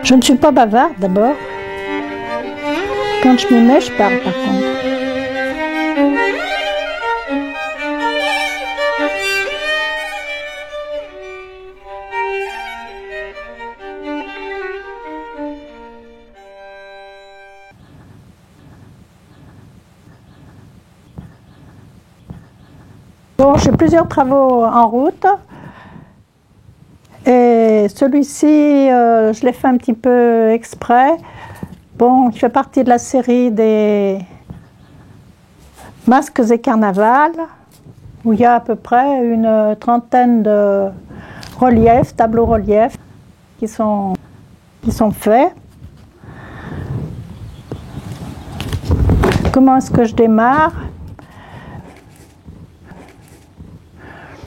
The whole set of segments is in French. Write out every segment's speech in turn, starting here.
Je ne suis pas bavarde d'abord. Quand je m'y mets, je parle par contre. Bon, j'ai plusieurs travaux en route. Et celui-ci, je l'ai fait un petit peu exprès. Bon, il fait partie de la série des masques et carnavals, où il y a à peu près une trentaine de reliefs, tableaux reliefs, qui sont faits. Comment est-ce que je démarre?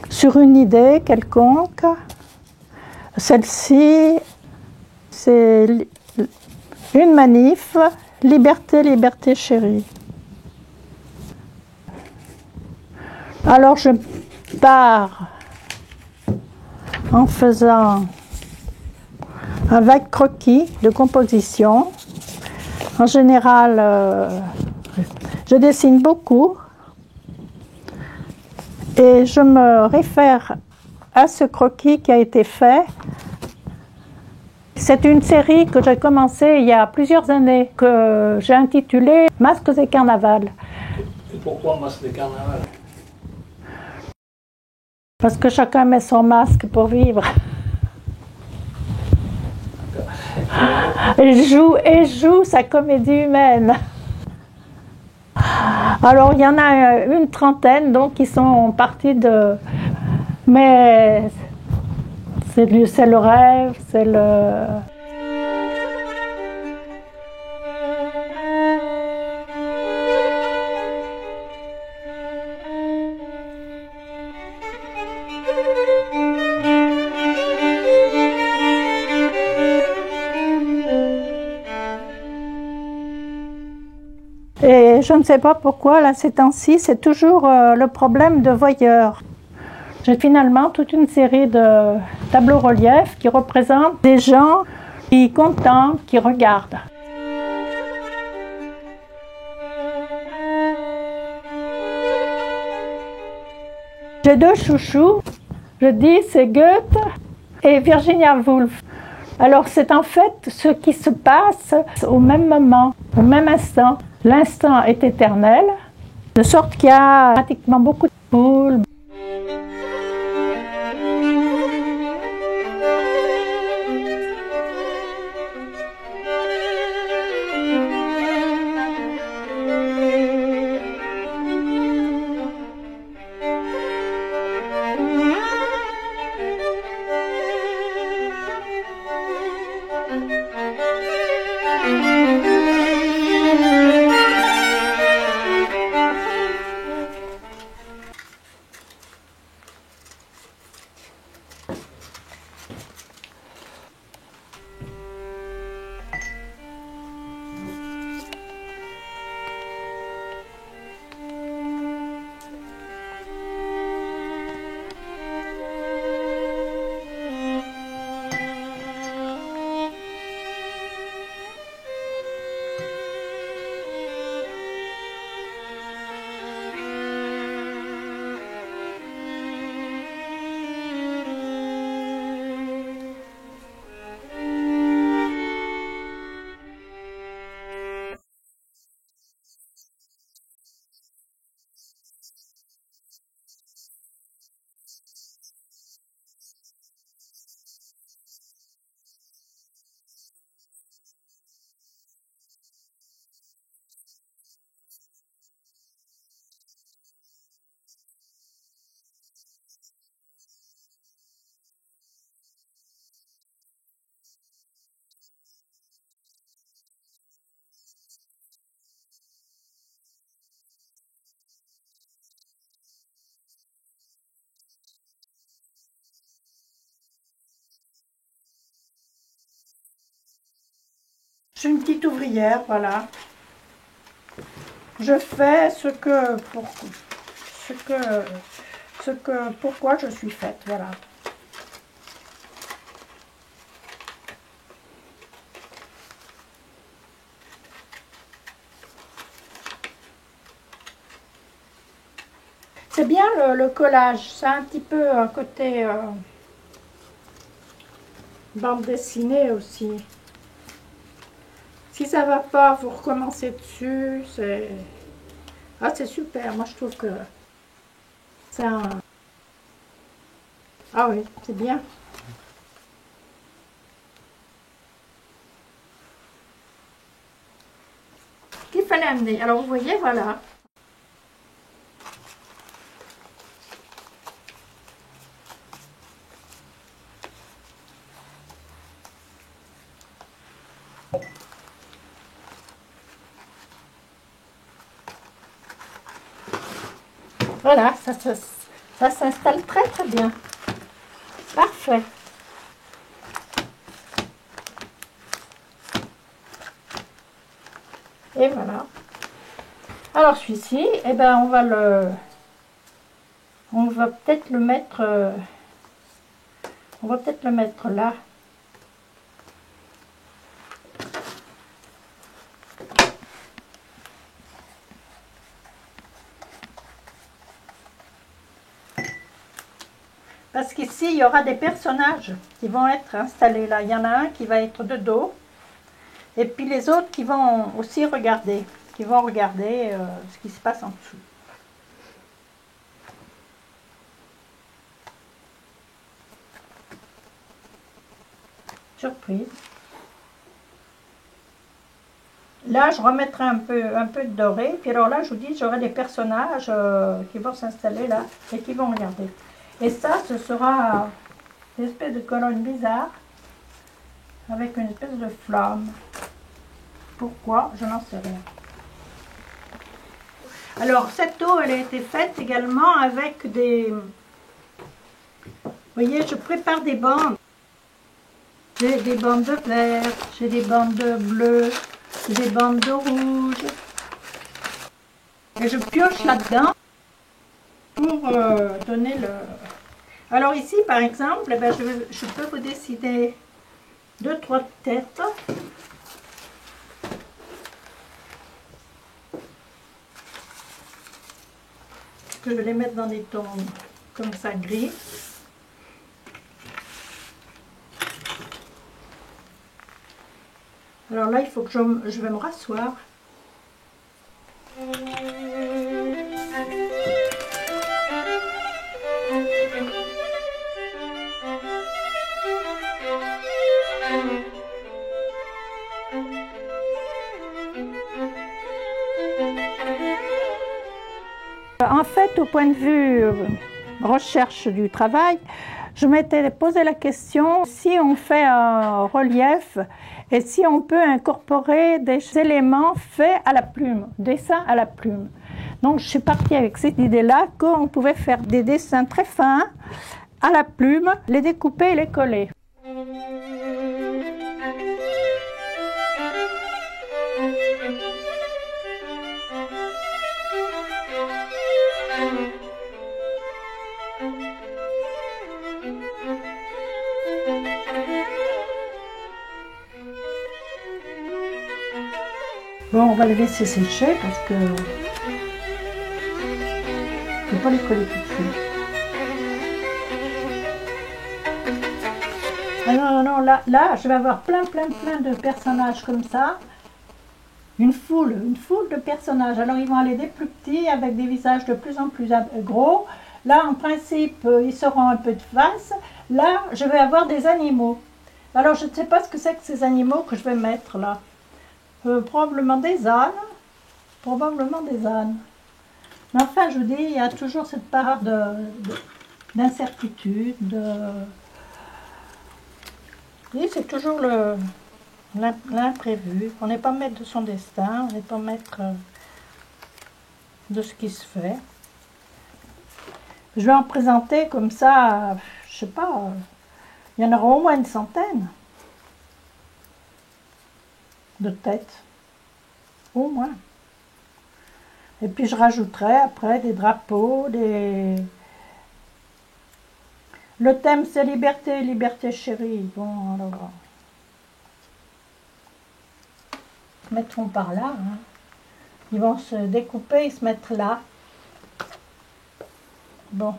Sur une idée quelconque. Celle-ci, c'est une manif, liberté, liberté chérie. Alors je pars en faisant un vague croquis de composition. En général, je dessine beaucoup et je me réfère à ce croquis qui a été fait. C'est une série que j'ai commencée il y a plusieurs années, que j'ai intitulée Masques et carnaval. Et pourquoi masques et carnaval? Parce que chacun met son masque pour vivre. Et joue sa comédie humaine. Alors il y en a une trentaine donc qui sont partis de... Mais c'est le rêve, c'est le... Et je ne sais pas pourquoi, là, ces temps-ci, c'est toujours le problème de voyeurs. J'ai finalement toute une série de tableaux reliefs qui représentent des gens qui contemplent, qui regardent. J'ai deux chouchous, je dis c'est Goethe et Virginia Woolf. Alors c'est en fait ce qui se passe au même moment, au même instant. L'instant est éternel, de sorte qu'il y a pratiquement beaucoup de poules. suis une petite ouvrière, voilà. Je fais pourquoi je suis faite, voilà. C'est bien le collage, c'est un petit peu un côté bande dessinée aussi. Si ça va pas, vous recommencez dessus, c'est super, moi je trouve que c'est un... Ah oui, c'est bien. Qu'il fallait amener. Alors vous voyez, voilà. Voilà, ça s'installe très très bien. Parfait. Et voilà. Alors celui-ci, eh ben on va peut-être le mettre, là. Parce qu'ici, il y aura des personnages qui vont être installés là. Il y en a un qui va être de dos. Et puis les autres qui vont aussi regarder. Ce qui se passe en dessous. Surprise. Là, je remettrai un peu de doré. Puis alors là, je vous dis, j'aurai des personnages qui vont s'installer là et qui vont regarder. Et ça, ce sera une espèce de colonne bizarre avec une espèce de flamme. Pourquoi? Je n'en sais rien. Alors, cette eau, elle a été faite également avec des... Vous voyez, je prépare des bandes. J'ai des bandes de vert, j'ai des bandes de bleu, j'ai des bandes de rouge. Et je pioche là-dedans pour donner le... Alors ici, par exemple, eh ben, je peux vous dessiner 2-3 têtes. Je vais les mettre dans des tons comme ça gris. Alors là, il faut que je vais me rasseoir. En fait, au point de vue recherche du travail, je m'étais posé la question si on fait un relief et si on peut incorporer des éléments faits à la plume, dessins à la plume. Donc je suis partie avec cette idée-là qu'on pouvait faire des dessins très fins à la plume, les découper et les coller. Bon, on va les laisser sécher parce que je ne vais pas les coller tout de suite. Ah non, non, là, je vais avoir plein de personnages comme ça. Une foule de personnages. Alors, ils vont aller des plus petits avec des visages de plus en plus gros. Là, en principe, ils seront un peu de face. Là, je vais avoir des animaux. Alors, je ne sais pas ce que c'est que ces animaux que je vais mettre là. Probablement des ânes. Mais enfin, je vous dis, il y a toujours cette part d'incertitude. Oui, c'est toujours l'imprévu. On n'est pas maître de son destin, on n'est pas maître de ce qui se fait. Je vais en présenter comme ça, je sais pas, il y en aura au moins une centaine. de tête, au moins. Et puis je rajouterai après des drapeaux, des... Le thème c'est liberté, liberté chérie. Bon, alors... Ils se mettront par là. Hein. Ils vont se découper et se mettre là. Bon.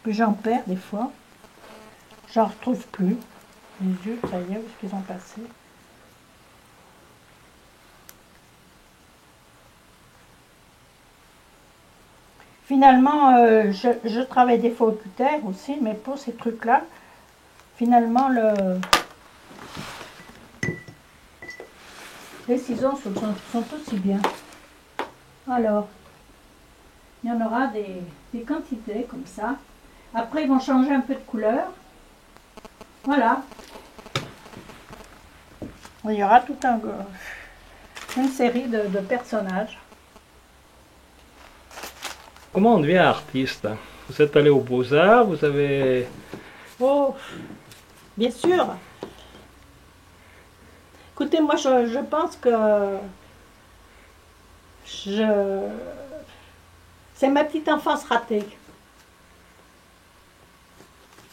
Puis j'en perds des fois. J'en retrouve plus. Les yeux, ça y est, où est-ce qu'ils ont passé? Finalement, je travaille des fois au cutter aussi, mais pour ces trucs-là, finalement, les ciseaux sont aussi bien. Alors, il y en aura des quantités comme ça. Après, ils vont changer un peu de couleur. Voilà. Il y aura toute une série de personnages. Comment on devient artiste? Vous êtes allé aux Beaux-Arts, vous avez... Oh, bien sûr. Écoutez, moi, je pense que c'est ma petite enfance ratée.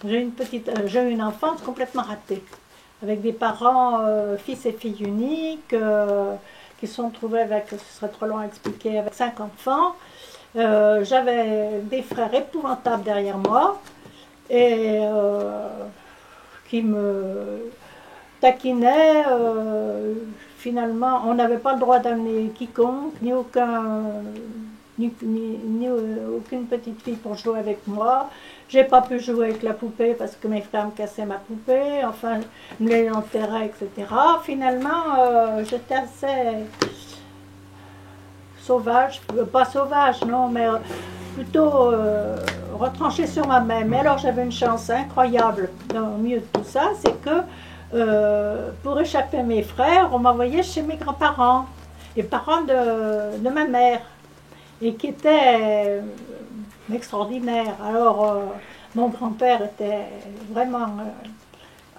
J'ai eu une enfance complètement ratée, avec des parents, fils et filles uniques, qui se sont trouvés avec, ce serait trop long à expliquer, avec 5 enfants. J'avais des frères épouvantables derrière moi, et qui me taquinaient. Finalement, on n'avait pas le droit d'amener quiconque, ni aucune petite fille pour jouer avec moi. J'ai pas pu jouer avec la poupée parce que mes frères me cassaient ma poupée, enfin, me les enterraient, etc. Finalement, j'étais assez sauvage, pas sauvage, non, mais plutôt retranchée sur moi-même. Mais alors, j'avais une chance incroyable au milieu de tout ça, c'est que pour échapper à mes frères, on m'envoyait chez mes grands-parents, les parents de ma mère, et qui étaient extraordinaires. Alors, mon grand-père était vraiment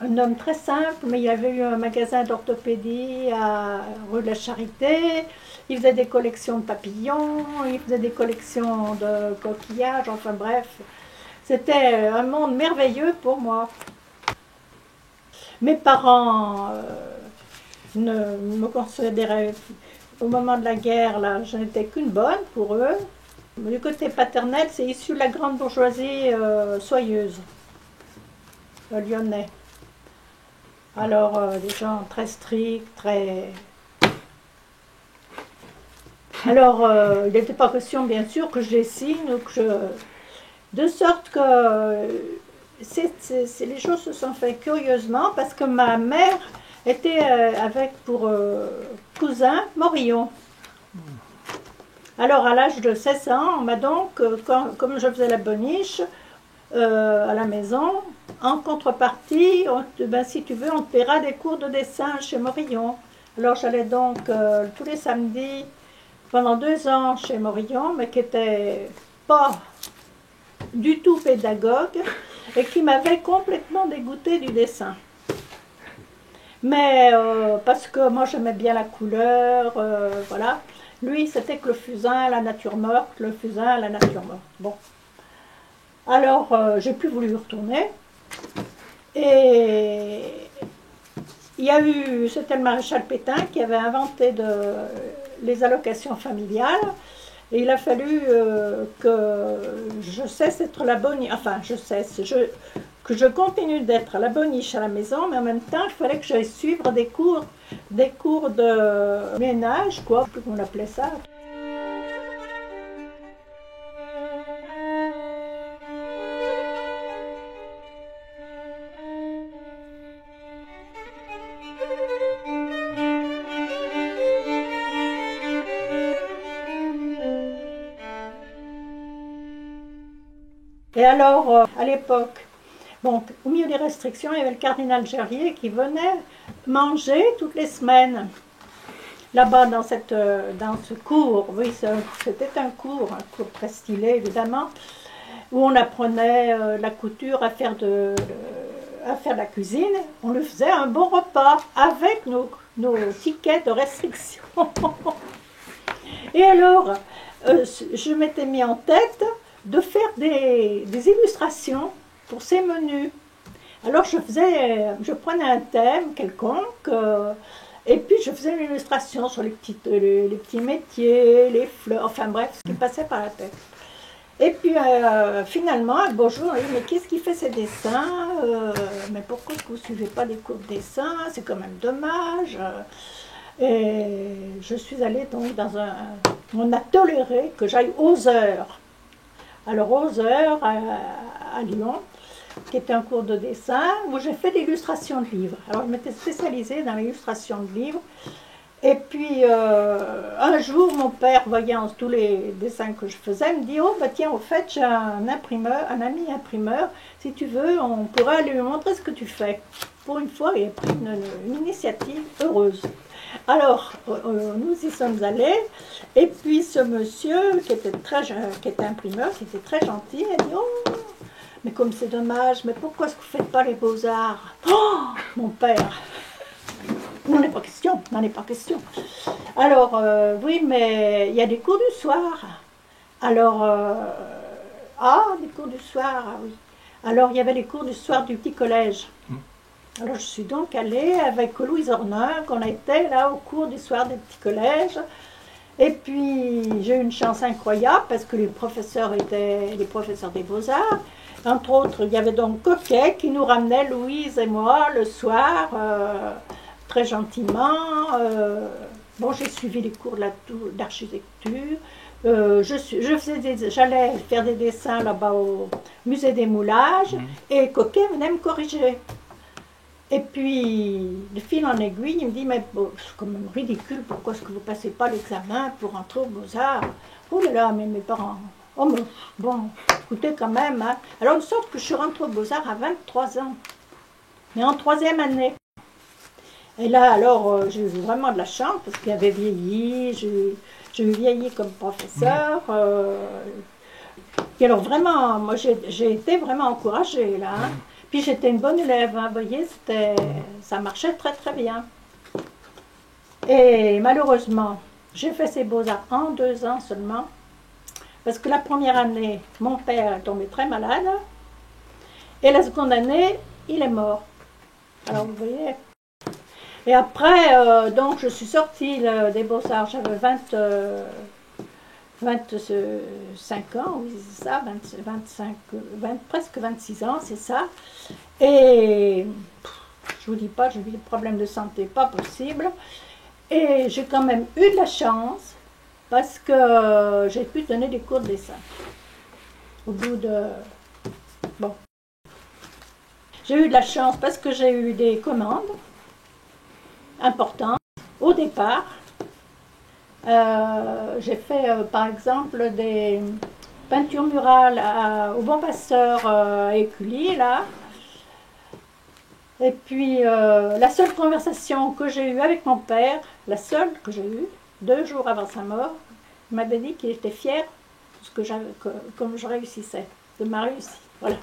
un homme très simple, mais il avait eu un magasin d'orthopédie à rue de la Charité. Il faisait des collections de papillons, il faisait des collections de coquillages, enfin bref. C'était un monde merveilleux pour moi. Mes parents ne me considéraient, au moment de la guerre, là, je n'étais qu'une bonne pour eux. Du côté paternel, c'est issu de la grande bourgeoisie soyeuse, lyonnais. Alors, des gens très stricts, très... Alors, il n'était pas question, bien sûr, que je les signe ou que je... De sorte que les choses se sont faites curieusement parce que ma mère était avec pour cousin Morillon. Alors, à l'âge de 16 ans, on m'a donc, comme je faisais la boniche à la maison, en contrepartie, si tu veux, on te paiera des cours de dessin chez Morillon. Alors, j'allais donc tous les samedis pendant 2 ans chez Morillon, mais qui n'était pas du tout pédagogue et qui m'avait complètement dégoûtée du dessin. Mais parce que moi j'aimais bien la couleur, voilà. Lui c'était que le fusain, la nature morte, le fusain, la nature morte. Bon. Alors j'ai plus voulu y retourner. Et il y a eu, c'était le maréchal Pétain qui avait inventé les allocations familiales. Et il a fallu que je cesse d'être la boniche, enfin que je continue d'être la boniche à la maison, mais en même temps il fallait que j'aille suivre des cours de ménage, quoi, je sais plus comment on appelait ça. Et alors, à l'époque, bon, au milieu des restrictions, il y avait le cardinal Gerlier qui venait manger toutes les semaines. là-bas dans ce cours. Oui, c'était un cours très stylé évidemment, où on apprenait la couture, à faire de la cuisine. On lui faisait un bon repas avec nos tickets de restriction. Et alors, je m'étais mis en tête de faire des illustrations pour ces menus. Alors je prenais un thème quelconque, et puis je faisais une illustration sur les petits métiers, les fleurs, enfin bref, ce qui passait par la tête. Et puis finalement, un beau jour, on dit, mais qu'est-ce qui fait ces dessins, mais pourquoi vous ne suivez pas des cours de dessin, c'est quand même dommage. Et je suis allée donc on a toléré que j'aille aux Heures. Alors aux Heures à Lyon, qui était un cours de dessin, où j'ai fait l'illustration de livres. Alors je m'étais spécialisée dans l'illustration de livres. Et puis un jour, mon père, voyant tous les dessins que je faisais, me dit, oh bah tiens, au fait, j'ai un ami imprimeur, si tu veux, on pourrait aller lui montrer ce que tu fais. Pour une fois, il a pris une initiative heureuse. Alors, nous y sommes allés, et puis ce monsieur, qui était imprimeur, qui était très gentil, a dit, oh, mais comme c'est dommage, mais pourquoi est-ce que vous ne faites pas les beaux-arts? Oh, mon père, n'en est pas question, n'en est pas question. Alors, oui, mais il y a des cours du soir. Alors, des cours du soir, ah oui. Alors, il y avait les cours du soir du petit collège. Alors, je suis donc allée avec Louise Ornin, qu'on était là au cours du soir des petits collèges. Et puis, j'ai eu une chance incroyable parce que les professeurs étaient les professeurs des beaux-arts. Entre autres, il y avait donc Coquet qui nous ramenait, Louise et moi, le soir, très gentiment. Bon, j'ai suivi les cours d'architecture. J'allais faire des dessins là-bas au musée des moulages et Coquet venait me corriger. Et puis, de fil en aiguille, il me dit, mais bon, c'est quand même ridicule, pourquoi est-ce que vous ne passez pas l'examen pour entrer aux Beaux-Arts? Oh là là, mais mes parents, oh mais bon, écoutez quand même, hein. Alors il me semble que je suis rentrée aux Beaux-Arts à 23 ans, mais en 3e année. Et là, alors, j'ai eu vraiment de la chance, parce qu'il avait vieilli, j'ai eu vieilli comme professeur. Et alors vraiment, moi j'ai été vraiment encouragée là, hein. Puis j'étais une bonne élève, hein, vous voyez, ça marchait très très bien. Et malheureusement, j'ai fait ces beaux-arts en 2 ans seulement, parce que la première année, mon père est tombé très malade, et la seconde année, il est mort. Alors vous voyez. Et après, donc je suis sortie des beaux-arts, j'avais 25 ans, oui c'est ça, 25, presque 26 ans, c'est ça. Et je vous dis pas, j'ai eu des problèmes de santé, pas possible. Et j'ai quand même eu de la chance, parce que j'ai pu donner des cours de dessin. Au bout de... Bon. J'ai eu de la chance parce que j'ai eu des commandes importantes au départ. J'ai fait par exemple des peintures murales au Bon Pasteur à Écully, là. Et puis la seule conversation que j'ai eue avec mon père, la seule que j'ai eue, 2 jours avant sa mort, il m'avait dit qu'il était fier de ce que comme je réussissais, de ma réussite. Voilà.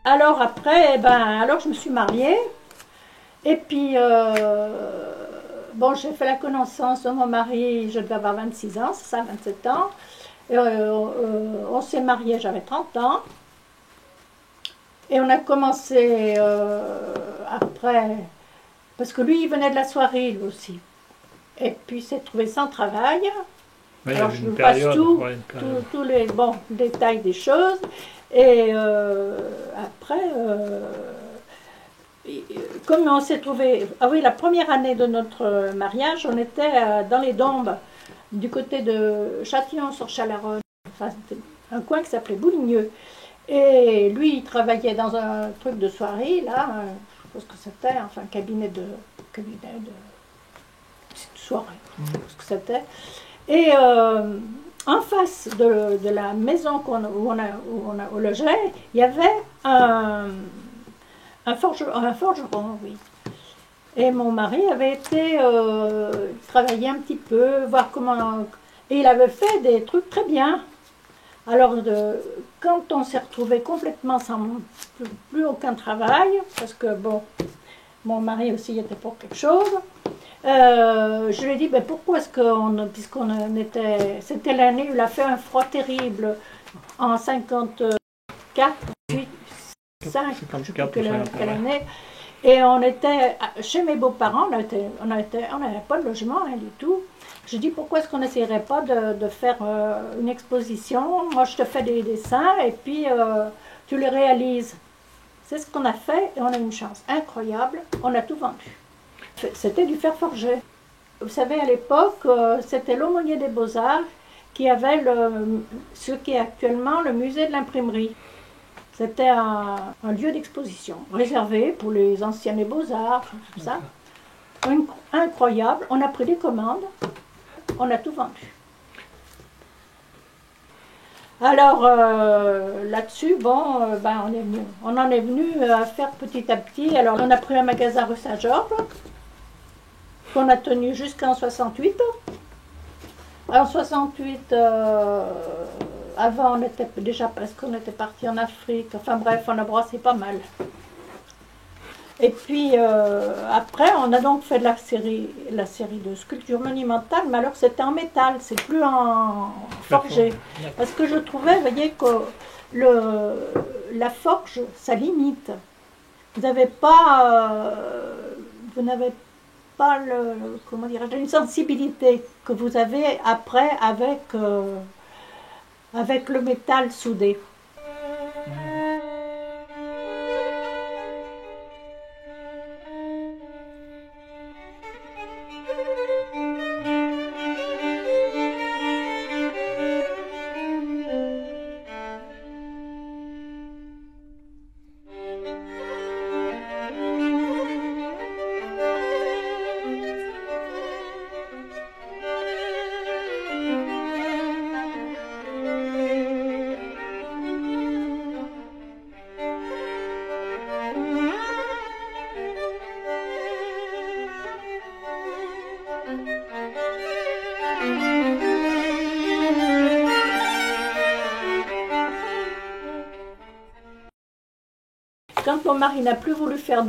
Alors après, alors je me suis mariée Et puis, bon, j'ai fait la connaissance de mon mari, je devais avoir 26 ans, c'est ça, 27 ans. Et, on s'est mariés, j'avais 30 ans. Et on a commencé après, parce que lui, il venait de la soirée, lui aussi. Et puis, il s'est trouvé sans travail. Oui, Alors, je vous passe tous les bons détails des choses. Et après, comme on s'est trouvé... Ah oui, la première année de notre mariage, on était dans les Dombes, du côté de Châtillon-sur-Chalaronne. Enfin, c'était un coin qui s'appelait Bouligneux. Et lui, il travaillait dans un truc de soirée, là, je pense que c'était, enfin, un cabinet de soirée, je pense que c'était. Et en face de la maison où on logeait, il y avait un forgeron, oui. Et mon mari avait été travailler un petit peu, voir comment... Et il avait fait des trucs très bien. Alors, quand on s'est retrouvé complètement sans plus aucun travail, parce que, bon, mon mari aussi était pour quelque chose, je lui ai dit, ben, pourquoi est-ce puisqu'on était... C'était l'année où il a fait un froid terrible, en 54, 5, je ne sais plus quelle année. Et on était chez mes beaux-parents, on n'avait pas de logement, rien du tout. Je dis, pourquoi est-ce qu'on n'essayerait pas de faire une exposition? Moi, je te fais des dessins et puis tu les réalises. C'est ce qu'on a fait et on a eu une chance incroyable. On a tout vendu. C'était du fer forgé. Vous savez, à l'époque, c'était l'aumônier des Beaux-Arts qui avait ce qui est actuellement le musée de l'imprimerie. C'était un lieu d'exposition réservé pour les anciens des Beaux-Arts, tout ça. Incroyable. On a pris des commandes. On a tout vendu. Alors là-dessus, bon, ben, on en est venu à faire petit à petit. Alors on a pris un magasin rue Saint-Georges qu'on a tenu jusqu'en 68. En 68, avant on était déjà parce qu'on était parti en Afrique. Enfin bref, on a brassé pas mal. Et puis après, on a donc fait la série de sculptures monumentales, mais alors c'était en métal, c'est plus en forgé. Parce que je trouvais, vous voyez, que la forge, ça limite. Vous n'avez pas, comment dirais-je, une sensibilité que vous avez après avec le métal soudé. Quand mon mari n'a plus voulu faire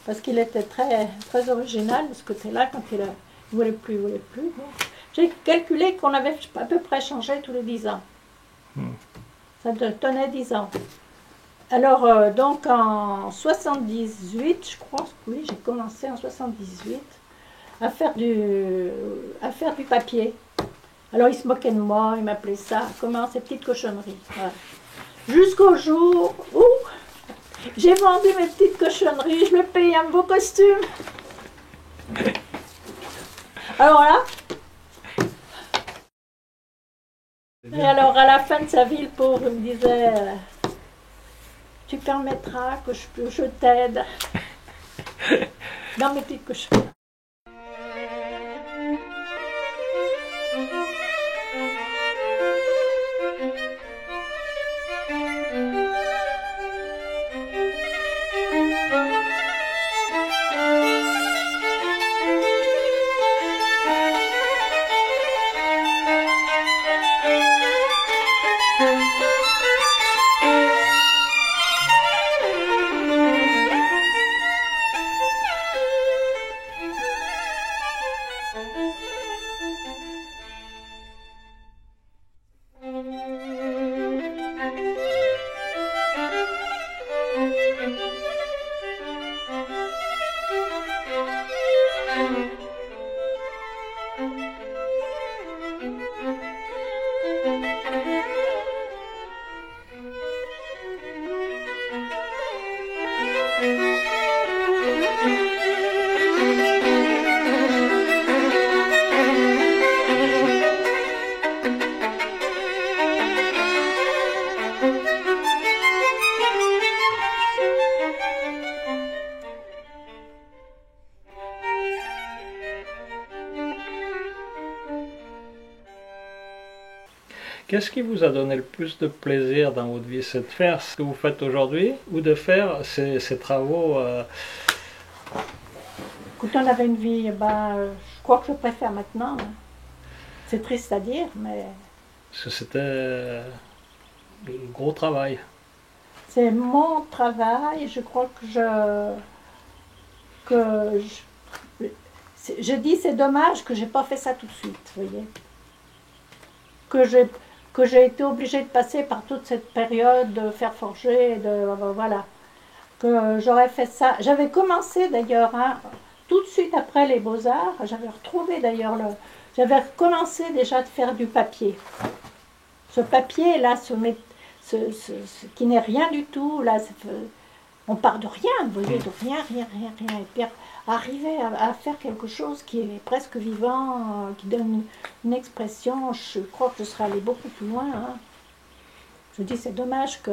parce qu'il était très, très original de ce côté-là, quand il voulait plus. Bon. J'ai calculé qu'on avait à peu près changé tous les 10 ans. Ça tenait 10 ans. Alors, donc en 78, je crois, oui, j'ai commencé en 78 à faire du papier. Alors, il se moquait de moi, il m'appelait ça, comment, ces petites cochonneries. Voilà. Jusqu'au jour où j'ai vendu mes petites cochonneries, je me payais un beau costume. Alors là. Et alors à la fin de sa vie, le pauvre, il me disait tu permettras que je t'aide dans mes petites cochonneries. Qu'est-ce qui vous a donné le plus de plaisir dans votre vie? C'est de faire ce que vous faites aujourd'hui ou de faire ces travaux Quand on avait une vie, je crois que je préfère maintenant. Hein. C'est triste à dire, mais Parce que c'était le gros travail. c'est mon travail. Je crois je dis c'est dommage que j'ai pas fait ça tout de suite, vous voyez. Que j'ai été obligée de passer par toute cette période de faire forger, voilà. Que j'aurais fait ça. J'avais commencé d'ailleurs, hein, tout de suite après les Beaux-Arts, j'avais retrouvé d'ailleurs j'avais commencé déjà de faire du papier. Ce papier là, qui n'est rien du tout, là, on part de rien, vous voyez, de rien. Et puis arriver à faire quelque chose qui est presque vivant, qui donne une expression, je crois que je serais allée beaucoup plus loin. Hein. Je dis, c'est dommage que